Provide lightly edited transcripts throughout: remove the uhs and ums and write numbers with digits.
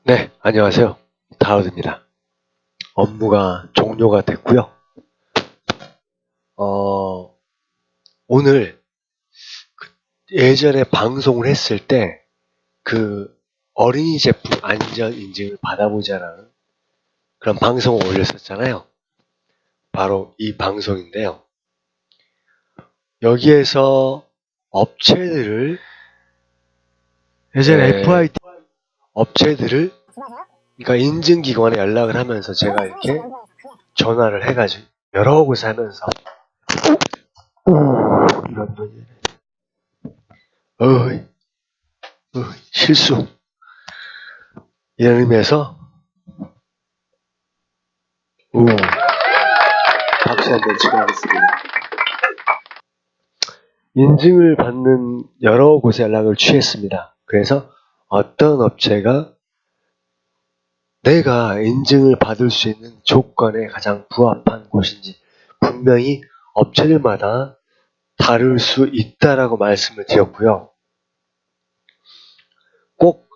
네, 안녕하세요. 다우드입니다. 업무가 종료가 됐고요. 오늘 예전에 방송을 했을 때 그 어린이 제품 안전 인증을 받아보자라는 그런 방송을 올렸었잖아요. 바로 이 방송인데요. 여기에서 업체들을 예전에 FIT 업체들을 그러니까 인증기관에 연락을 하면서 제가 이렇게 전화를 해가지고 여러 곳에 하면서 이런 분이 실수 이런 의미에서 박수 한번 치고 하겠습니다. 인증을 받는 여러 곳에 연락을 취했습니다. 그래서 어떤 업체가 내가 인증을 받을 수 있는 조건에 가장 부합한 곳인지 분명히 업체들마다 다를 수 있다라고 말씀을 드렸고요. 꼭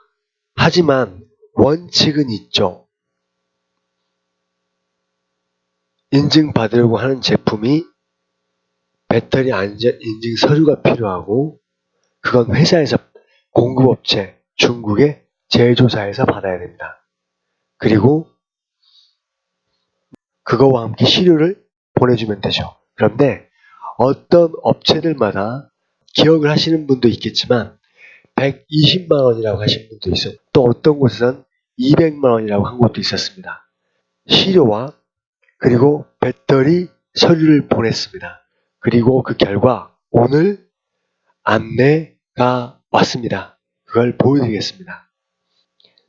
하지만 원칙은 있죠. 인증받으려고 하는 제품이 배터리 안전 인증 서류가 필요하고 그건 회사에서 공급업체 중국의 제조사에서 받아야 됩니다. 그리고 그거와 함께 시료를 보내주면 되죠. 그런데 어떤 업체들마다 기억을 하시는 분도 있겠지만 120만 원이라고 하신 분도 있었고 또 어떤 곳에선 200만 원이라고 한 곳도 있었습니다. 시료와 그리고 배터리 서류를 보냈습니다. 그리고 그 결과 오늘 안내가 왔습니다. 그걸 보여드리겠습니다.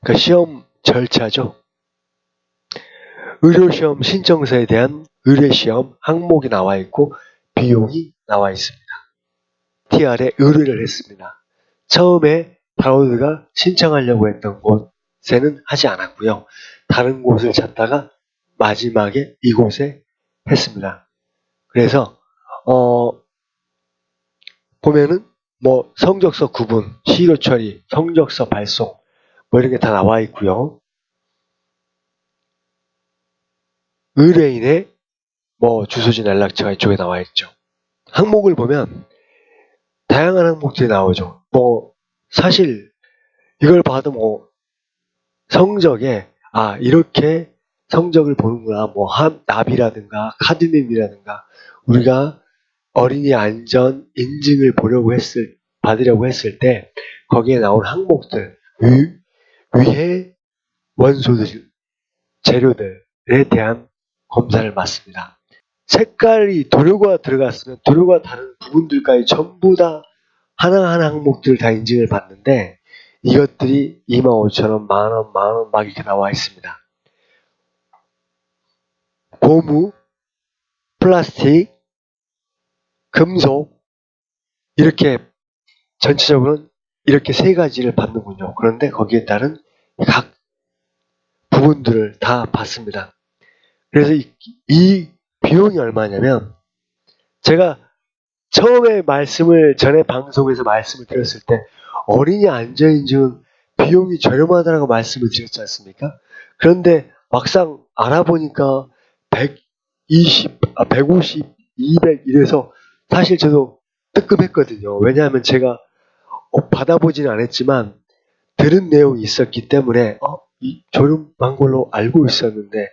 그 시험 절차죠. 의료시험 신청서에 대한 의뢰시험 항목이 나와 있고 비용이 나와 있습니다. TR에 의뢰를 했습니다. 처음에 다우드가 신청하려고 했던 곳에는 하지 않았고요. 다른 곳을 찾다가 마지막에 이곳에 했습니다. 그래서 보면은 뭐 성적서 구분, 시료 처리, 성적서 발송 뭐 이런 게 다 나와 있고요. 의뢰인의 뭐 주소지 연락처가 이쪽에 나와 있죠. 항목을 보면 다양한 항목들이 나오죠. 뭐 사실 이걸 봐도 뭐 성적에 이렇게 성적을 보는구나. 뭐 납이라든가 카드뮴이라든가 우리가 어린이 안전 인증을 받으려고 했을 때 거기에 나온 항목들 위해 원소들 재료들에 대한 검사를 받습니다. 색깔이 도료가 들어갔으면 도료가 다른 부분들까지 전부 다 하나하나 항목들 다 인증을 받는데 이것들이 25,000원, 만원, 만원 막 이렇게 나와 있습니다. 고무, 플라스틱, 금속 이렇게 전체적으로는 이렇게 세 가지를 받는군요. 그런데 거기에 따른 각 부분들을 다 받습니다. 그래서 이 비용이 얼마냐면 제가 처음에 전에 방송에서 말씀을 드렸을 때 어린이 안전인증은 비용이 저렴하다고 말씀을 드렸지 않습니까? 그런데 막상 알아보니까 120, 150, 200 이래서 사실 저도 뜨끔했거든요. 왜냐하면 제가 받아보지는 않았지만 들은 내용이 있었기 때문에 저렴한 걸로 알고 있었는데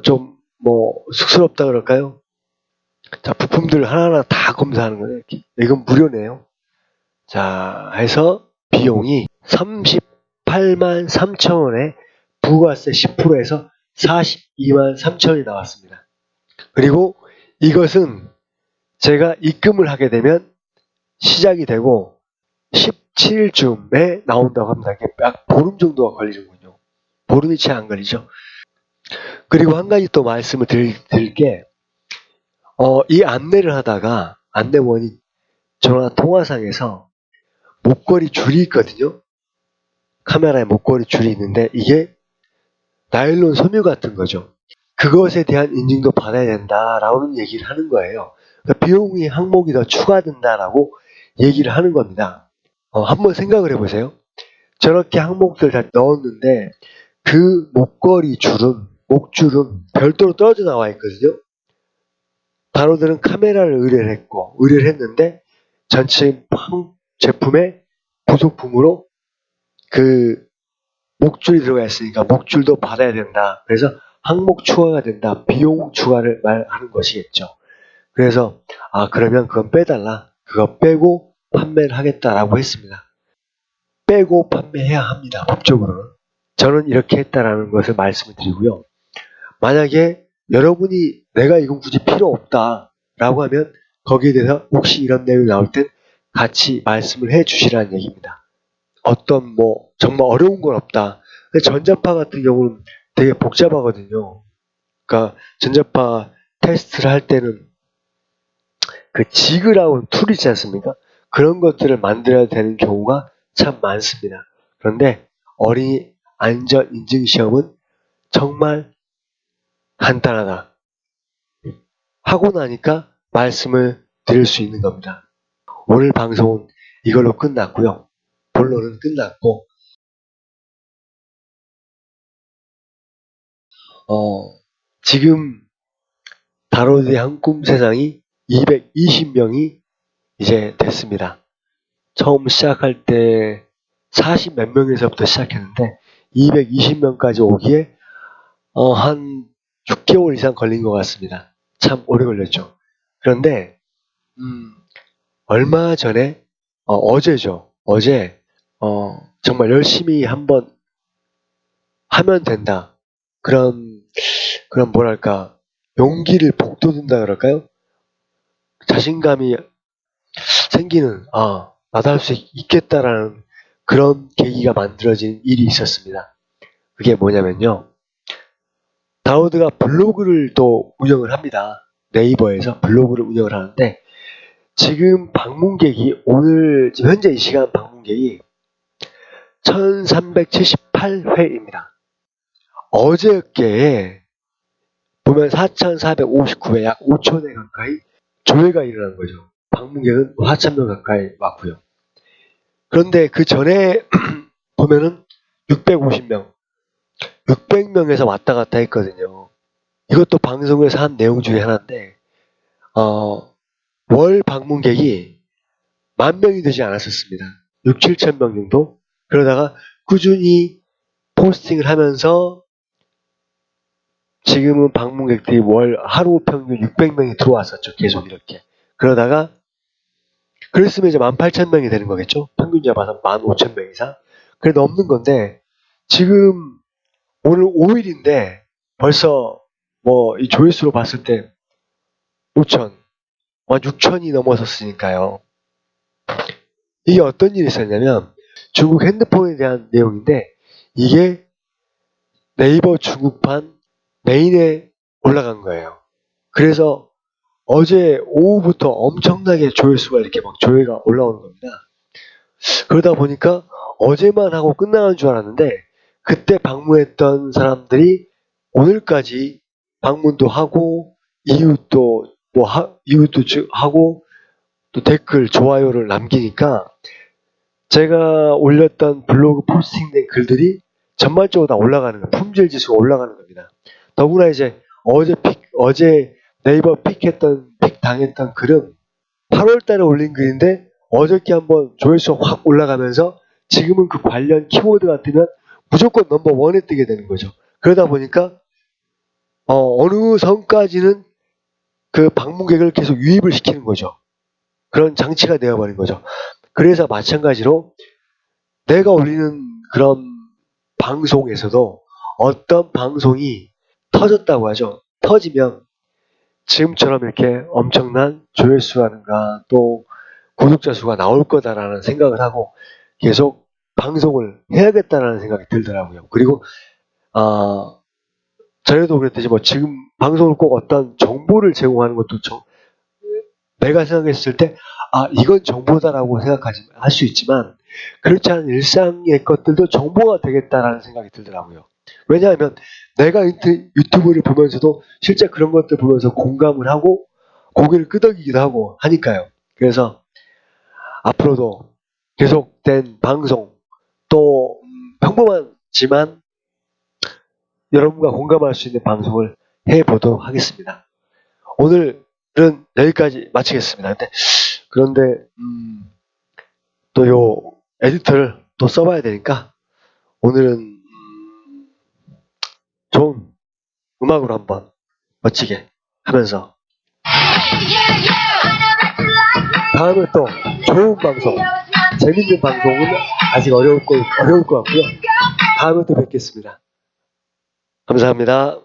좀 뭐 쑥스럽다 그럴까요? 자, 부품들 하나하나 다 검사하는 거예요. 이건 무료네요. 자, 해서 비용이 38만 3천 원에 부가세 10%에서 42만 3천 원이 나왔습니다. 그리고 이것은 제가 입금을 하게 되면 시작이 되고 17일쯤에 나온다고 합니다. 이게 약 보름 정도가 걸리는군요. 보름이 채 안 걸리죠. 그리고 한 가지 또 말씀을 드릴 게 이 안내를 하다가 안내원이 전화 통화상에서 목걸이 줄이 있거든요. 카메라에 목걸이 줄이 있는데 이게 나일론 섬유 같은 거죠. 그것에 대한 인증도 받아야 된다라는 얘기를 하는 거예요. 그러니까 비용이 항목이 더 추가된다라고 얘기를 하는 겁니다. 한번 생각을 해보세요. 저렇게 항목들 다 넣었는데 그 목걸이 줄은 목줄은 별도로 떨어져 나와 있거든요. 단어들은 카메라를 의뢰를 했는데 전체 제품의 부속품으로 그 목줄이 들어가 있으니까 목줄도 받아야 된다. 그래서 항목 추가가 된다. 비용 추가를 말하는 것이겠죠. 그래서 그러면 그건 빼달라. 그거 빼고 판매를 하겠다라고 했습니다. 빼고 판매해야 합니다. 법적으로는. 저는 이렇게 했다라는 것을 말씀을 드리고요. 만약에 여러분이 내가 이건 굳이 필요 없다라고 하면 거기에 대해서 혹시 이런 내용이 나올 땐 같이 말씀을 해 주시라는 얘기입니다. 어떤 정말 어려운 건 없다. 전자파 같은 경우는 되게 복잡하거든요. 그러니까 전자파 테스트를 할 때는 그 지그라고 툴이 있지 않습니까? 그런 것들을 만들어야 되는 경우가 참 많습니다. 그런데 어린이 안전 인증 시험은 정말 간단하다. 하고 나니까 말씀을 드릴 수 있는 겁니다. 오늘 방송은 이걸로 끝났고요. 본론은 끝났고 지금 다로드의 한꿈 세상이 220명이 이제 됐습니다. 처음 시작할 때 40 몇 명에서부터 시작했는데 220명까지 오기에 한 6개월 이상 걸린 것 같습니다. 참 오래 걸렸죠. 그런데 얼마 전에 어제죠. 어제 정말 열심히 한번 하면 된다. 그런 뭐랄까 용기를 북돋운다 그럴까요? 자신감이 생기는 나도 할 수 있겠다라는 그런 계기가 만들어진 일이 있었습니다. 그게 뭐냐면요. 다우드가 블로그를 또 운영을 합니다. 네이버에서 블로그를 운영을 하는데 지금 방문객이 오늘 지금 현재 이 시간 방문객이 1378회입니다. 어저께에 보면 4459회 약 5천회 가까이 조회가 일어난 거죠. 방문객은 4,000명 가까이 왔고요. 그런데 그 전에 보면은 650명, 600명에서 왔다 갔다 했거든요. 이것도 방송에서 한 내용 중에 하나인데 월 방문객이 10,000명이 되지 않았었습니다. 6, 7천 명 정도? 그러다가 꾸준히 포스팅을 하면서 지금은 방문객들이 월 하루 평균 600명이 들어왔었죠. 계속 이렇게. 그러다가 그랬으면 이제 18,000명이 되는 거겠죠. 평균 잡아서 15,000명 이상. 그래 넘는 건데 지금 오늘 5일인데 벌써 이 조회수로 봤을 때 5천, 6천이 넘어섰으니까요. 이게 어떤 일이 있었냐면 중국 핸드폰에 대한 내용인데 이게 네이버 중국판 메인에 올라간 거예요. 그래서 어제 오후부터 엄청나게 조회수가 이렇게 막 조회가 올라오는 겁니다. 그러다 보니까 어제만 하고 끝나는 줄 알았는데 그때 방문했던 사람들이 오늘까지 방문도 하고 이웃도 하고 또 댓글 좋아요를 남기니까 제가 올렸던 블로그 포스팅된 글들이 전반적으로 다 올라가는 거예요. 품질 지수가 올라가는 겁니다. 더구나 이제 어제 네이버 픽 당했던 글은 8월 달에 올린 글인데 어저께 한번 조회수가 확 올라가면서 지금은 그 관련 키워드가 뜨면 무조건 넘버원에 뜨게 되는 거죠. 그러다 보니까 어느 선까지는 그 방문객을 계속 유입을 시키는 거죠. 그런 장치가 되어버린 거죠. 그래서 마찬가지로 내가 올리는 그런 방송에서도 어떤 방송이 터졌다고 하죠. 터지면 지금처럼 이렇게 엄청난 조회수라든가 또 구독자 수가 나올 거다라는 생각을 하고 계속 방송을 해야겠다라는 생각이 들더라고요. 그리고 전에도 그랬듯이 지금 방송을 꼭 어떤 정보를 제공하는 것도 내가 생각했을 때 이건 정보다라고 할 수 있지만 그렇지 않은 일상의 것들도 정보가 되겠다라는 생각이 들더라고요. 왜냐하면 내가 유튜브를 보면서도 실제 그런 것들 보면서 공감을 하고 고개를 끄덕이기도 하고 하니까요. 그래서 앞으로도 계속된 방송 또 평범하지만 여러분과 공감할 수 있는 방송을 해보도록 하겠습니다. 오늘은 여기까지 마치겠습니다. 그런데 또 요 에디터를 또 써봐야 되니까 오늘은 좋은 음악으로 한번 멋지게 하면서 다음에 또 좋은 방송, 재밌는 방송은 아직 어려울 것 같고요. 다음에 또 뵙겠습니다. 감사합니다.